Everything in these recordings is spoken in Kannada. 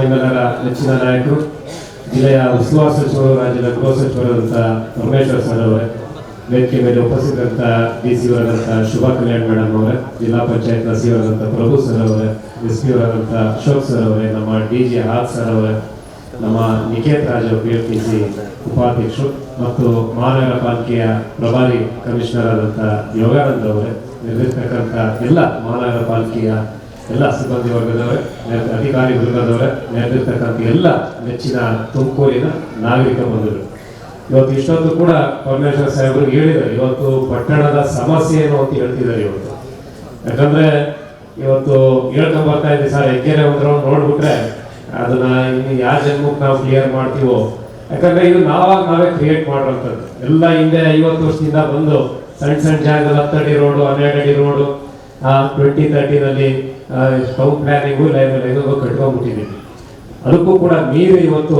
ಎಲ್ಲರ ನೆಚ್ಚಿನ ನಾಯಕರು ಜಿಲ್ಲೆಯ ಉಸ್ತುವಾರಿ ಸಚಿವರು, ರಾಜ್ಯದ ಗೃಹ ಸಚಿವರಾದಂಥ ಪರಮೇಶ್ವರ್ ಸರ್ ಅವರೇ, ವೇದಿಕೆ ಮೇಲೆ ಉಪಸ್ಥಿತರಂಥ ಡಿ.ಸಿ ಅವರಾದಂಥ ಶುಭಾ ಕಲ್ಯಾಣ್ ಮೇಡಮ್ ಅವರೇ, ಜಿಲ್ಲಾ ಪಂಚಾಯತ್ ಸಿ ಅವರಾದಂಥ ಪ್ರಭು ಸರ್ ಅವರೇ, ಎಸ್.ಪಿ ಅವರಾದಂಥ ಅಶೋಕ್ ಸರ್ ಅವರೇ, ನಮ್ಮ ಡಿ.ಜಿ ಹಾತ್ ಸರ್ ಅವರೇ, ನಮ್ಮ ನಿಕೇತ್ ರಾಜ್ PFTC ಉಪಾಧ್ಯಕ್ಷರು ಮತ್ತು ಮಹಾನಗರ ಪಾಲಿಕೆಯ ಪ್ರಭಾರಿ ಕಮಿಷನರ್ ಆದಂಥ ಯೋಗಾನಂದ್ ಅವರೇ, ನಿರ್ದೇಶಕರಂಥ ಎಲ್ಲ ಮಹಾನಗರ ಪಾಲಿಕೆಯ ಎಲ್ಲ ಸಿಬ್ಬಂದಿ ವರ್ಗದವರೇ, ಅಧಿಕಾರಿ ವರ್ಗದವರೇ, ನೇತೃತ್ವಕ್ಕಂಥ ಎಲ್ಲ ನೆಚ್ಚಿನ ತುಮಕೂರಿನ ನಾಗರಿಕ ಬಂಧುಗಳು, ಇವತ್ತು ಇಷ್ಟೊಂದು ಕೂಡ ಪರಮೇಶ್ವರ್ ಸಾಹೇಬರು ಹೇಳಿದ್ದಾರೆ. ಇವತ್ತು ಪಟ್ಟಣದ ಸಮಸ್ಯೆ ಏನು ಅಂತ ಹೇಳ್ತಿದ್ದಾರೆ ಇವತ್ತು. ಯಾಕಂದ್ರೆ ಇವತ್ತು ಹೇಳ್ಕೊಂಡ್ ಬರ್ತಾ ಇದ್ದೀವಿ ಸರ್, ಹೆಗ್ಗೆರೆ ಒಂದು ರೌಂಡ್ ನೋಡ್ಬಿಟ್ರೆ ಅದನ್ನ ಇನ್ನು ಯಾವ ಜನ್ಮಕ್ಕೆ ನಾವು ಕ್ಲಿಯರ್ ಮಾಡ್ತೀವೋ. ಯಾಕಂದ್ರೆ ಇದು ನಾವೇ ಕ್ರಿಯೇಟ್ ಮಾಡಿರೋಂಥದ್ದು. ಎಲ್ಲ ಹಿಂದೆ 50 ವರ್ಷದಿಂದ ಬಂದು ಸಣ್ಣ ಸಣ್ಣ ಜಾಗದಲ್ಲಿ 10 ಅಡಿ ರೋಡು, 12 ಅಡಿ ರೋಡು 2030ನಲ್ಲಿ ಟೌನ್ ಪ್ಲಾನಿಂಗು ಲೈನ್ ಕಟ್ಕೊಂಡ್ಬಿಟ್ಟಿದ್ದೀವಿ. ಅದಕ್ಕೂ ಕೂಡ ಮೀರಿ ಇವತ್ತು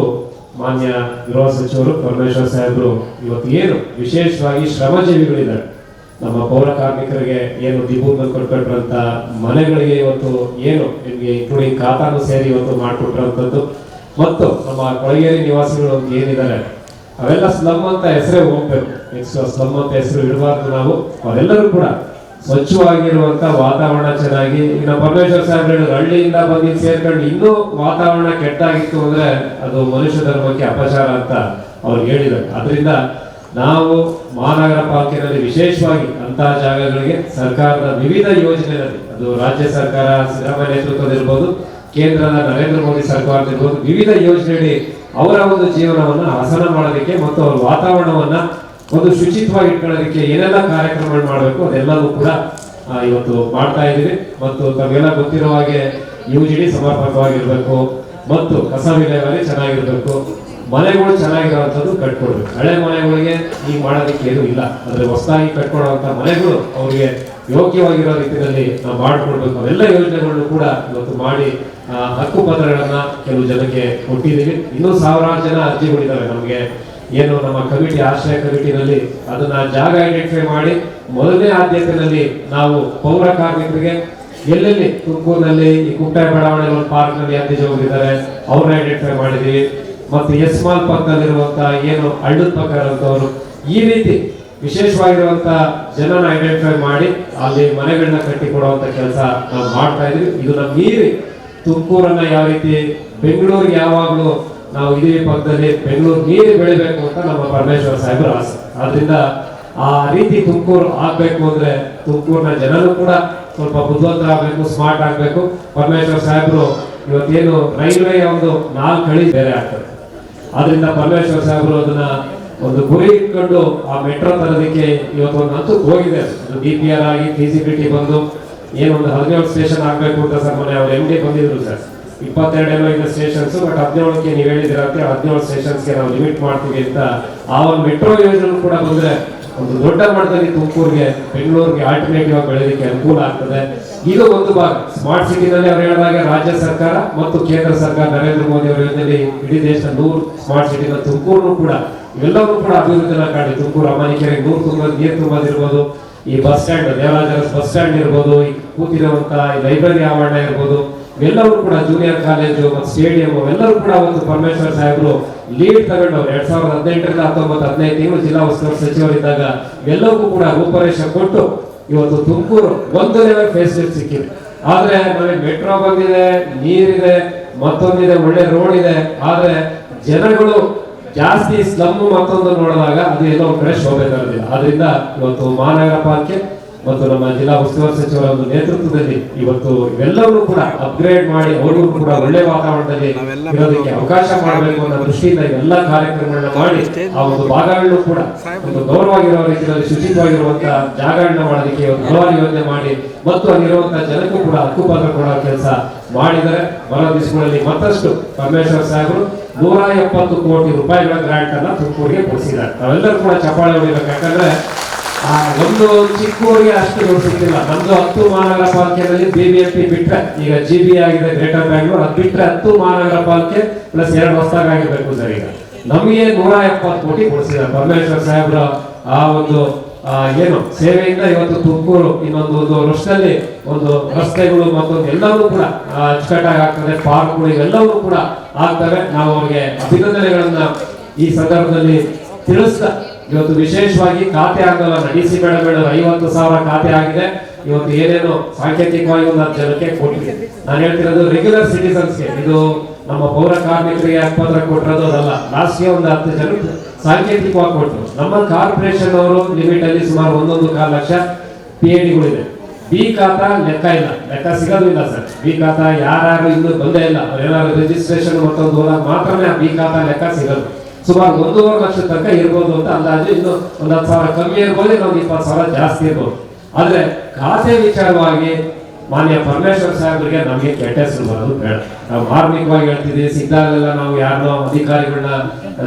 ಮಾನ್ಯ ಗೃಹ ಸಚಿವರು ಪರಮೇಶ್ವರ್ ಸಾಹೇಬರು ಇವತ್ತು ಏನು ವಿಶೇಷವಾಗಿ ಶ್ರಮಜೀವಿಗಳಿದ್ದಾರೆ, ನಮ್ಮ ಪೌರ ಕಾರ್ಮಿಕರಿಗೆ ಏನು ದಿಬ್ಬೂರ್ನಲ್ಲಿ ಕೊಟ್ಕೊಟ್ರಂತ ಮನೆಗಳಿಗೆ ಇವತ್ತು ಏನು ನಿಮಗೆ ಇನ್ಕ್ಲೂಡಿಂಗ್ ಖಾತಾನು ಸೇರಿ ಇವತ್ತು ಮಾಡಿಕೊಟ್ರಂಥದ್ದು, ಮತ್ತು ನಮ್ಮ ಕೊಳಗೇರಿ ನಿವಾಸಿಗಳು ಏನಿದ್ದಾರೆ ಅವೆಲ್ಲ ಸ್ಲಮ್ ಅಂತ ಹೆಸರೇ ಹೋಗ್ಬೇಕು. ನೆಕ್ಸ್ಟ್ ಸ್ಲಮ್ ಅಂತ ಹೆಸರು ಇಡಬಾರ್ದು. ನಾವು ಅವರೆಲ್ಲರೂ ಕೂಡ ಸ್ವಚ್ಛವಾಗಿರುವಂತ ವಾತಾವರಣ ಚೆನ್ನಾಗಿ, ಈಗ ಪರಮೇಶ್ವರ್ ಸಾಹೇಬ್ ಹೇಳಿದ್ರು ಹಳ್ಳಿಯಿಂದ ಬಂದು ಸೇರ್ಕೊಂಡು ಇನ್ನೂ ವಾತಾವರಣ ಕೆಟ್ಟಾಗಿತ್ತು ಅಂದ್ರೆ ಅದು ಮನುಷ್ಯ ಧರ್ಮಕ್ಕೆ ಅಪಚಾರ ಅಂತ ಅವ್ರು ಹೇಳಿದ್ದಾರೆ. ಅದರಿಂದ ನಾವು ಮಹಾನಗರ ಪಾಲಿಕೆಯಲ್ಲಿ ವಿಶೇಷವಾಗಿ ಅಂತಹ ಜಾಗಗಳಿಗೆ ಸರ್ಕಾರದ ವಿವಿಧ ಯೋಜನೆಗಳಲ್ಲಿ, ಅದು ರಾಜ್ಯ ಸರ್ಕಾರ ಸಿದ್ದರಾಮಯ್ಯ ನೇತೃತ್ವದಿರ್ಬೋದು, ಕೇಂದ್ರದ ನರೇಂದ್ರ ಮೋದಿ ಸರ್ಕಾರದಿರ್ಬೋದು, ವಿವಿಧ ಯೋಜನೆಯಲ್ಲಿ ಅವರ ಒಂದು ಜೀವನವನ್ನ ಹಸನ ಮಾಡೋದಕ್ಕೆ ಮತ್ತು ಅವರ ವಾತಾವರಣವನ್ನ ಒಂದು ಶುಚಿತ್ವವಾಗಿ ಇಟ್ಕೊಳ್ಳೋದಕ್ಕೆ ಏನೆಲ್ಲ ಕಾರ್ಯಕ್ರಮಗಳು ಮಾಡಬೇಕು ಅದೆಲ್ಲವೂ ಕೂಡ ಇವತ್ತು ಮಾಡ್ತಾ ಇದ್ದೀವಿ. ಮತ್ತು ತಮಗೆಲ್ಲ ಗೊತ್ತಿರೋ ಹಾಗೆ UGD ಸಮರ್ಪಕವಾಗಿರ್ಬೇಕು ಮತ್ತು ಕಸ ವಿಲೇವಾರಿ ಚೆನ್ನಾಗಿರ್ಬೇಕು, ಮನೆಗಳು ಚೆನ್ನಾಗಿರುವಂಥದ್ದು ಕಟ್ಕೊಡ್ಬೇಕು. ಹಳೆ ಮನೆಗಳಿಗೆ ಈಗ ಮಾಡೋದಕ್ಕೆ ಏನೂ ಇಲ್ಲ, ಆದರೆ ಹೊಸದಾಗಿ ಕಟ್ಕೊಡುವಂಥ ಮನೆಗಳು ಅವರಿಗೆ ಯೋಗ್ಯವಾಗಿರೋ ರೀತಿಯಲ್ಲಿ ನಾವು ಮಾಡಿಕೊಡ್ಬೇಕು. ಅವೆಲ್ಲ ಯೋಜನೆಗಳನ್ನು ಕೂಡ ಇವತ್ತು ಮಾಡಿ ಹಕ್ಕು ಪತ್ರಗಳನ್ನ ಕೆಲವು ಜನಕ್ಕೆ ಕೊಟ್ಟಿದ್ದೀವಿ. ಇನ್ನೂ ಸಾವಿರಾರು ಜನ ಅರ್ಜಿಗಳಿದ್ದಾವೆ. ನಮಗೆ ಏನು ನಮ್ಮ ಕಮಿಟಿ, ಆಶ್ರಯ ಕಮಿಟಿನಲ್ಲಿ ಅದನ್ನ ಜಾಗ ಐಡೆಂಟಿಫೈ ಮಾಡಿ ಮೊದಲನೇ ಆದ್ಯತೆಯಲ್ಲಿ ನಾವು ಪೌರ ಕಾರ್ಮಿಕರಿಗೆ ಎಲ್ಲೆಲ್ಲಿ ತುಮಕೂರಿನಲ್ಲಿ ಈ ಕುಟ್ಟಾಯ ಬಡಾವಣೆ ಒಂದು ಪಾರ್ಕ್ ನಲ್ಲಿ ಹೋಗಿದ್ದಾರೆ ಅವ್ರನ್ನ ಐಡೆಂಟಿಫೈ ಮಾಡಿದೀವಿ. ಮತ್ತು ಎಸ್ಮಾಲ್ ಪಕ್ಕದಲ್ಲಿರುವಂತಹ ಏನು ಹಳ್ಳದ ಪಕ್ಕ ಇರುವಂತವ್ರು, ಈ ರೀತಿ ವಿಶೇಷವಾಗಿರುವಂತ ಜನನ ಐಡೆಂಟಿಫೈ ಮಾಡಿ ಅಲ್ಲಿ ಮನೆಗಳನ್ನ ಕಟ್ಟಿ ಕೊಡುವಂತ ಕೆಲಸ ನಾವು ಮಾಡ್ತಾ ಇದೀವಿ. ಇದು ನಮ್ಮ ಮೀರಿ ತುಮಕೂರನ್ನ ಯಾವ ರೀತಿ ಬೆಂಗಳೂರಿಗೆ ಯಾವಾಗಲೂ ನಾವು ಇದೇ ಪಕ್ಕದಲ್ಲಿ ಬೆಂಗಳೂರು ಮೀರಿ ಬೆಳಿಬೇಕು ಅಂತ ನಮ್ಮ ಪರಮೇಶ್ವರ ಸಾಹೇಬರ ಆಸೆ. ಆದ್ರಿಂದ ಆ ರೀತಿ ತುಮಕೂರು ಆಗ್ಬೇಕು ಅಂದ್ರೆ ತುಮಕೂರಿನ ಜನರು ಕೂಡ ಸ್ವಲ್ಪ ಬುದ್ಧಿವಂತರಾಗಬೇಕು, ಸ್ಮಾರ್ಟ್ ಆಗ್ಬೇಕು. ಪರಮೇಶ್ವರ ಸಾಹೇಬರು ಇವತ್ತೇನು ರೈಲ್ವೆ ಒಂದು 4 ಹಳಿ ಬೇರೆ ಆಗ್ತದೆ. ಆದ್ರಿಂದ ಪರಮೇಶ್ವರ ಸಾಹೇಬರು ಅದನ್ನ ಒಂದು ಗುರಿ ಇಟ್ಕೊಂಡು ಆ ಮೆಟ್ರೋ ತರೋದಕ್ಕೆ ಇವತ್ತು ಒಂದು ಹಂತಕ್ಕೆ ಹೋಗಿದೆ. DPR ಆಗಿ TCPT ಬಂದು ಏನೊಂದು 17 ಸ್ಟೇಷನ್ ಆಗ್ಬೇಕು ಅಂತ ಸರ್ ಮೊನ್ನೆ ಅವ್ರು MD ಬಂದಿದ್ರು ಸರ್. 22 ಇದೆ ಸ್ಟೇಷನ್ಸ್, ಬಟ್ 17ಕ್ಕೆ ನೀವು ಹೇಳಿದಿರ 17 ಸ್ಟೇಷನ್ಸ್ಗೆ ನಾವು ಲಿಮಿಟ್ ಮಾಡ್ತೀವಿ ಅಂತ. ಆ ಒಂದು ಮೆಟ್ರೋ ಯೋಜನೆ ಕೂಡ ಬಂದ್ರೆ ಒಂದು ದೊಡ್ಡ ಮಟ್ಟದಲ್ಲಿ ತುಮಕೂರಿಗೆ, ಬೆಂಗಳೂರಿಗೆ ಆಲ್ಟರ್ನೇಟಿವ್ ಆಗಿ ಬೆಳೆಯೋದಕ್ಕೆ ಅನುಕೂಲ ಆಗ್ತದೆ. ಇದು ಒಂದು ಭಾಗ. ಸ್ಮಾರ್ಟ್ ಸಿಟಿನಲ್ಲಿ ಅವ್ರು ಹೇಳಿದಾಗ ರಾಜ್ಯ ಸರ್ಕಾರ ಮತ್ತು ಕೇಂದ್ರ ಸರ್ಕಾರ ನರೇಂದ್ರ ಮೋದಿ ಅವರ ಯೋಜನೆಯಲ್ಲಿ ಇಡೀ ದೇಶದ 100 ಸ್ಮಾರ್ಟ್ ಸಿಟಿನ ತುಮಕೂರು ಕೂಡ ಇವೆಲ್ಲವೂ ಕೂಡ ಅಭಿವೃದ್ಧಿನ ಕಾಣಿ. ತುಮಕೂರು ಅಮಾನಿಕೆರೆಗೆ ನೀರು ತುಂಬೋದಿರ್ಬೋದು, ಈ bus stand, Devaraja bus stand ಇರ್ಬೋದು, ಈ ಕೂತಿರುವಂತ ಲೈಬ್ರರಿ ಆವರಣ ಇರ್ಬೋದು, ಎಲ್ಲರೂ ಕೂಡ ಜೂನಿಯರ್ ಕಾಲೇಜು ಮತ್ತು ಸ್ಟೇಡಿಯಂ ಎಲ್ಲರೂ ಕೂಡ ಒಂದು ಪರಮೇಶ್ವರ್ ಸಾಹೇಬರು ಲೀಡ್ ತಗೊಂಡು 2018ರಿಂದ 19-15 ತಿಂಗಳು ಜಿಲ್ಲಾ ಉಸ್ತುವಾರಿ ಸಚಿವರಿದ್ದಾಗ ಎಲ್ಲವೂ ಕೂಡ ರೂಪರೇಷೆ ಕೊಟ್ಟು ಇವತ್ತು ತುಮಕೂರು ಒಂದು ಲೆವೆಲ್ ಫೆಸಿಲಿಟಿ ಸಿಕ್ಕಿದೆ. ಆದ್ರೆ ನಮಗೆ ಮೆಟ್ರೋ ಬಂದಿದೆ, ನೀರಿದೆ, ಮತ್ತೊಂದಿದೆ, ಒಳ್ಳೆ ರೋಡ್ ಇದೆ. ಆದ್ರೆ ಜನಗಳು ಜಾಸ್ತಿ ಸ್ಲಮ್ ಮತ್ತೊಂದು ನೋಡಿದಾಗ ಅದು ಎಲ್ಲೋ ಒಂದು ಕಡೆ ಶೋಭೆ ತರೋದಿಲ್ಲ. ಆದ್ರಿಂದ ಇವತ್ತು ಮಹಾನಗರ ಪಾಲಿಕೆ ಮತ್ತು ನಮ್ಮ ಜಿಲ್ಲಾ ಉಸ್ತುವಾರಿ ಸಚಿವರ ಒಂದು ನೇತೃತ್ವದಲ್ಲಿ ಇವತ್ತು ಇವೆಲ್ಲವನ್ನೂ ಕೂಡ ಅಪ್ಗ್ರೇಡ್ ಮಾಡಿ ಅವ್ರಿಗೂ ಕೂಡ ಒಳ್ಳೆ ವಾತಾವರಣದಲ್ಲಿ ಇರೋದಕ್ಕೆ ಅವಕಾಶ ಮಾಡಬೇಕು ಅನ್ನೋ ದೃಷ್ಟಿಯಿಂದ ಎಲ್ಲ ಕಾರ್ಯಕ್ರಮಗಳನ್ನ ಮಾಡಿ ಆ ಒಂದು ಭಾಗಗಳನ್ನು ಕೂಡ ಒಂದು ಗೌರವವಾಗಿರೋ ರೀತಿಯಲ್ಲಿ ಶುಚಿತ್ವವಾಗಿರುವಂತಹ ಜಾಗಗಳನ್ನ ಮಾಡೋದಕ್ಕೆ ಹಲವಾರು ಯೋಜನೆ ಮಾಡಿ ಮತ್ತು ಅಲ್ಲಿರುವಂತಹ ಜನಕ್ಕೂ ಕೂಡ ಹಕ್ಕುಪತ್ರ ಕೊಡೋ ಕೆಲಸ ಮಾಡಿದರೆ. ಬರೋ ದಿವಸಗಳಲ್ಲಿ ಮತ್ತಷ್ಟು ಪರಮೇಶ್ವರ್ ಸಾಹೇಬರು 170 ಕೋಟಿ ರೂಪಾಯಿಗಳ ಗ್ರಾಂಟ್ ಅನ್ನ ತುಮಕೂರಿಗೆ ಕೊಡಿಸಿದ್ದಾರೆ. ನಾವೆಲ್ಲರೂ ಕೂಡ ಚಪ್ಪಾಳೆ ಹೊಡಿಬೇಕು. ಯಾಕಂದ್ರೆ ಒಂದು ಚಿಕ್ಕೂರಿಗೆ ಅಷ್ಟು ದುಡ್ಡು ಸಿಗ್ತಿಲ್ಲ. ನಮ್ದು 10 ಮಹಾನಗರ ಪಾಲಿಕೆಯಲ್ಲಿ BBMP ಬಿಟ್ರೆ, ಈಗ GB ಆಗಿದೆ ಗ್ರೇಟರ್ ಬ್ಯಾಂಗ್ಳೂರ್, ಅದು ಬಿಟ್ರೆ 10 ಮಹಾನಗರ ಪಾಲಿಕೆ ಪ್ಲಸ್ 2 ಹೊಸದಾಗಿರ್ಬೇಕು ಸರ್. ಈಗ ನಮಗೆ 170 ಕೋಟಿ ಕೊಡಿಸಿದ್ದಾರೆ ಪರಮೇಶ್ವರ್ ಸಾಹೇಬ್ರ ಆ ಒಂದು ಏನು ಸೇವೆಯಿಂದ ಇವತ್ತು ತುಮಕೂರು ಇನ್ನೊಂದು ವರ್ಷದಲ್ಲಿ ಒಂದು ರಸ್ತೆಗಳು ಮತ್ತೊಂದು ಎಲ್ಲವೂ ಕೂಡ ಅಚ್ಚುಕಟ್ಟಾಗಿ ಆಗ್ತದೆ, ಪಾರ್ಕ್ಗಳು ಇವೆಲ್ಲವೂ ಕೂಡ ಆಗ್ತವೆ. ನಾವು ಅವ್ರಿಗೆ ಅಭಿನಂದನೆಗಳನ್ನ ಈ ಸಂದರ್ಭದಲ್ಲಿ ತಿಳಿಸ್ತಾ ಇವತ್ತು ವಿಶೇಷವಾಗಿ ಖಾತೆ ಆಂದೋಲನ DC ಮೇಡಮ್ 50,000 ಖಾತೆ ಆಗಿದೆ. ಇವತ್ತು ಏನೇನು ಸಾಂಕೇತಿಕವಾಗಿ ಒಂದು 10 ಜನಕ್ಕೆ ಕೊಟ್ಟಿದೆ. ನಾನು ಹೇಳ್ತಿರೋದು ರೆಗ್ಯುಲರ್ ಸಿಟಿಸನ್ಸ್ಗೆ, ಇದು ನಮ್ಮ ಪೌರ ಕಾರ್ಮಿಕರಿಗೆ ಪತ್ರ ಕೊಟ್ಟಿರೋದು ಅದಲ್ಲ. ಲಾಸ್ಟ್ಗೆ ಒಂದು 10 ಜನಕ್ಕೆ ಸಾಂಕೇತಿಕವಾಗಿ ಕೊಟ್ಟರು. ನಮ್ಮ ಕಾರ್ಪೊರೇಷನ್ ಅವರು ಲಿಮಿಟ್ ಅಲ್ಲಿ ಸುಮಾರು 1.25 ಲಕ್ಷ PADಗಳಿದೆ. ಬಿ ಖಾತಾ ಲೆಕ್ಕ ಇಲ್ಲ, ಲೆಕ್ಕ ಸಿಗೋದು ಇಲ್ಲ ಸರ್. ಬಿ ಖಾತಾ ಯಾರು ಇನ್ನೂ ಬಂದೇ ಇಲ್ಲ, ಅವ್ರೇನಾದ್ರು ರಿಜಿಸ್ಟ್ರೇಷನ್ ಮತ್ತೊಂದು ಹೋದಾಗ ಮಾತ್ರನೇ ಆ ಬಿ ಖಾತಾ ಲೆಕ್ಕ ಸಿಗೋದು. ಸುಮಾರು 1.5 ಲಕ್ಷ ತನಕ ಇರ್ಬೋದು ಅಂತ ಅಂದಾಜು. ಇನ್ನು ಒಂದು 10,000 ಕಮ್ಮಿ ಇರ್ಬೋದು, ಇನ್ನೊಂದು 20,000 ಜಾಸ್ತಿ ಇರ್ಬೋದು. ಆದ್ರೆ ಖಾತೆ ವಿಚಾರವಾಗಿ ಮಾನ್ಯ ಪರಮೇಶ್ವರ್ ಸಾಹೇಬರಿಗೆ ನಮಗೆ ಕೆಟ್ಟ ಹೆಸರು ಬರೋದು ಬೇಡ. ನಾವು ಮಾರ್ಮಿಕವಾಗಿ ಹೇಳ್ತಿದ್ದೀವಿ, ಸಿಕ್ಕಾಗಲೆಲ್ಲ ನಾವು ಯಾರನ್ನೋ ಅಧಿಕಾರಿಗಳನ್ನ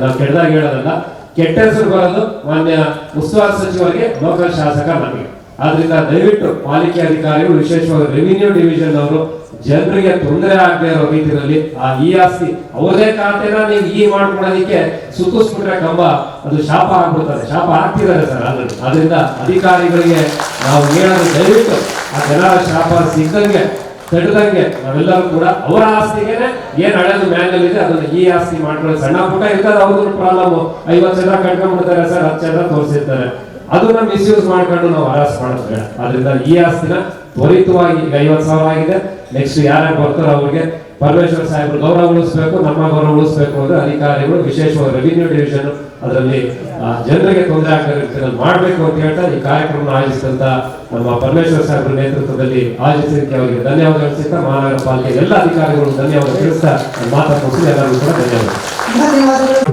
ನಾವು ಕೆಟ್ಟದಾಗ ಹೇಳೋದಲ್ಲ. ಕೆಟ್ಟ ಹೆಸರು ಬರೋದು ಮಾನ್ಯ ಉಸ್ತುವಾರಿ ಸಚಿವರಿಗೆ, ಲೋಕಲ್ ಶಾಸಕ ನಮಗೆ. ಆದ್ರಿಂದ ದಯವಿಟ್ಟು ಪಾಲಿಕೆ ಅಧಿಕಾರಿಗಳು, ವಿಶೇಷವಾಗಿ ರೆವಿನ್ಯೂ ಡಿವಿಷನ್ ಅವರು ಜನರಿಗೆ ತೊಂದರೆ ಆಗದೆ ಇರೋ ರೀತಿಯಲ್ಲಿ ಈ ಆಸ್ತಿ ಅವರದೇ ಖಾತೆನ ನೀವು ಮಾಡ್ಕೊಡೋದಕ್ಕೆ ಸುತ್ತಿಸ್ಬಿಟ್ರೆ ಕಂಬ ಅದು ಶಾಪ ಆಗ್ಬಿಡ್ತಾರೆ. ಶಾಪ ಆಗ್ತಿದ್ದಾರೆ ಸರ್ ಆಲ್ರೆಡಿ. ಆದ್ರಿಂದ ಅಧಿಕಾರಿಗಳಿಗೆ ನಾವು ಹೇಳೋದು ದಯವಿಟ್ಟು ಆ ಜನರ ಶಾಪ ಸಿಗ್ದಂಗೆ ತಡೆದಂಗೆ ನಾವೆಲ್ಲರೂ ಕೂಡ ಅವರ ಆಸ್ತಿಗೆನೆ ಏನ್ ಹಳೆದು ಮ್ಯಾನ್ಯಲ್ ಇದೆ ಅದನ್ನ ಈ ಆಸ್ತಿ ಮಾಡ್ಕೊಳ್ಳಿ. ಸಣ್ಣ ಪುಟ್ಟ ಇರ್ತದೆ, ಅವ್ರದ್ದು ಪ್ರಾಬ್ಲಮ್. 50 ಚಂದ್ರ ಕಟ್ಕೊಂಡ್ಬಿಡ್ತಾರೆ ಸರ್, 10 ಚಂದ್ರ ತೋರಿಸಿರ್ತಾರೆ. ಅದನ್ನ ಮಿಸ್ಯೂಸ್ ಮಾಡ್ಕೊಂಡು ನಾವು ಹರಾಸ್ ಮಾಡೋದು ಬೇಡ. ಆದ್ರಿಂದ ಈ ಆಸ್ತಿನ ತ್ವರಿತವಾಗಿ 50,000 ಆಗಿದೆ. ನೆಕ್ಸ್ಟ್ ಯಾರ್ಯಾರು ಬರ್ತಾರೋ ಅವ್ರಿಗೆ ಪರಮೇಶ್ವರ್ ಸಾಹೇಬರು ಗೌರವ ಉಳಿಸ್ಬೇಕು, ನಮ್ಮ ಗೌರವ ಉಳಿಸ್ಬೇಕು ಅಂದ್ರೆ ಅಧಿಕಾರಿಗಳು, ವಿಶೇಷವಾಗಿ ರೆವಿನ್ಯೂ ಡಿವಿಷನ್ ಅದರಲ್ಲಿ ಜನರಿಗೆ ತೊಂದರೆ ಆಗದ ಮಾಡಬೇಕು ಅಂತ ಹೇಳ್ತಾ ಈ ಕಾರ್ಯಕ್ರಮ ಆಯೋಜಿಸಿದಂತ ನಮ್ಮ ಪರಮೇಶ್ವರ್ ಸಾಹೇಬರ ನೇತೃತ್ವದಲ್ಲಿ ಆಯೋಜಿಸಿದ್ದಕ್ಕೆ ಅವರಿಗೆ ಧನ್ಯವಾದ ತಿಳಿಸ್ತಾ, ಮಹಾನಗರ ಪಾಲಿಕೆ ಎಲ್ಲ ಅಧಿಕಾರಿಗಳು ಧನ್ಯವಾದ ತಿಳಿಸ್ತಾ ಮಾತಾಡ್ಕೊಂಡು ಎಲ್ಲರಿಗೂ ಕೂಡ ಧನ್ಯವಾದ.